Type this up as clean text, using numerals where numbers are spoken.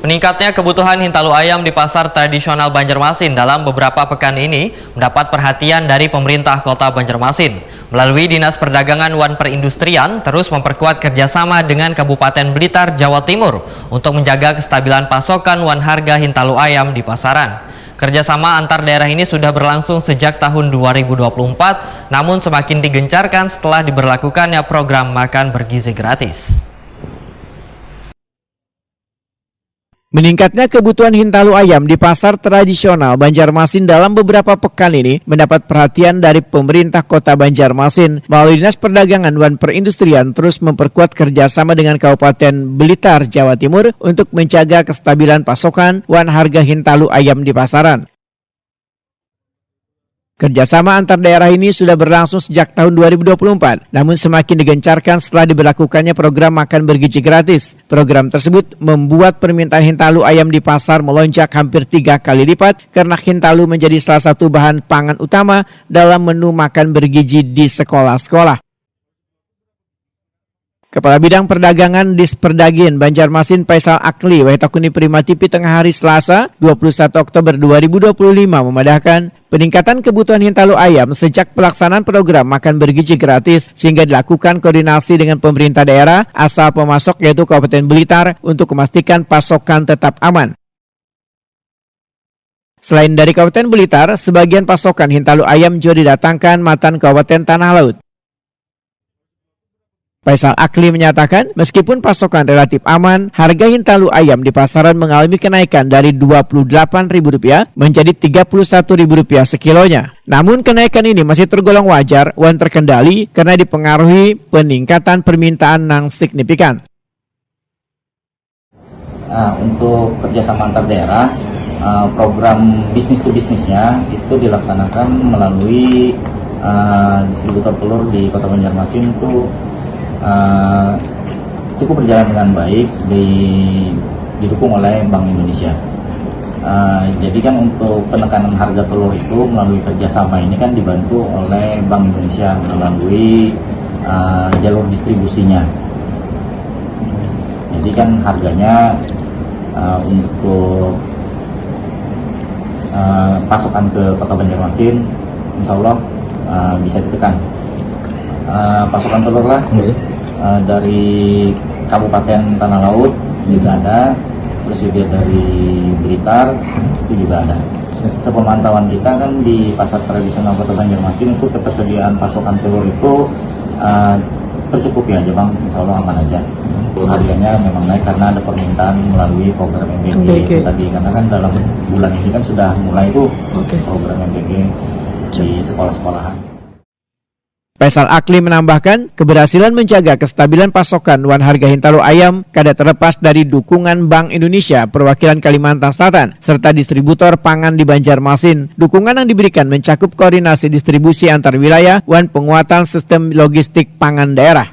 Meningkatnya kebutuhan hintalu ayam di pasar tradisional Banjarmasin dalam beberapa pekan ini mendapat perhatian dari pemerintah kota Banjarmasin. Melalui Dinas Perdagangan Wan Perindustrian terus memperkuat kerjasama dengan Kabupaten Blitar, Jawa Timur untuk menjaga kestabilan pasokan wan harga hintalu ayam di pasaran. Kerjasama antar daerah ini sudah berlangsung sejak tahun 2024, namun semakin digencarkan setelah diberlakukannya program makan bergizi gratis. Meningkatnya kebutuhan hintalu ayam di pasar tradisional Banjarmasin dalam beberapa pekan ini mendapat perhatian dari pemerintah kota Banjarmasin. Melalui Dinas Perdagangan Wan Perindustrian terus memperkuat kerjasama dengan Kabupaten Blitar, Jawa Timur untuk menjaga kestabilan pasokan wan harga hintalu ayam di pasaran. Kerjasama antar daerah ini sudah berlangsung sejak tahun 2024, namun semakin digencarkan setelah diberlakukannya program makan bergizi gratis. Program tersebut membuat permintaan hintalu ayam di pasar melonjak hampir 3 kali lipat karena hintalu menjadi salah satu bahan pangan utama dalam menu makan bergizi di sekolah-sekolah. Kepala Bidang Perdagangan Disperdagin Banjarmasin Faisal Akli Wahitakuni Prima TV tengah hari Selasa 21 Oktober 2025 memadahkan peningkatan kebutuhan hintalu ayam sejak pelaksanaan program makan bergizi gratis sehingga dilakukan koordinasi dengan pemerintah daerah asal pemasok yaitu Kabupaten Blitar untuk memastikan pasokan tetap aman. Selain dari Kabupaten Blitar, sebagian pasokan hintalu ayam juga didatangkan mantan Kabupaten Tanah Laut. Faisal Akli menyatakan, meskipun pasokan relatif aman, harga hintalu ayam di pasaran mengalami kenaikan dari Rp28.000 menjadi Rp31.000 sekilonya. Namun kenaikan ini masih tergolong wajar dan terkendali karena dipengaruhi peningkatan permintaan yang signifikan. Untuk kerjasama antar daerah, program bisnis to bisnisnya itu dilaksanakan melalui distributor telur di Kota Banjarmasin itu cukup berjalan dengan baik, didukung oleh Bank Indonesia. Jadi kan untuk penekanan harga telur itu melalui kerjasama ini kan dibantu oleh Bank Indonesia melalui jalur distribusinya. Jadi kan harganya untuk pasokan ke Kota Banjarmasin, insya Allah bisa ditekan. Pasokan telur lah dari Kabupaten Tanah Laut juga ada, terus juga dari Blitar itu juga ada. Sepemantauan kita kan di pasar tradisional Kota Banjarmasin itu ketersediaan pasokan telur itu tercukupi aja Bang, insya Allah aman aja. Harganya memang naik karena ada permintaan melalui program MBG itu tadi, karena kan dalam bulan ini kan sudah mulai itu program MBG di sekolah-sekolahan. Faisal Akli menambahkan, keberhasilan menjaga kestabilan pasokan wan harga hintalu ayam kada terlepas dari dukungan Bank Indonesia perwakilan Kalimantan Selatan serta distributor pangan di Banjarmasin. Dukungan yang diberikan mencakup koordinasi distribusi antar wilayah dan penguatan sistem logistik pangan daerah.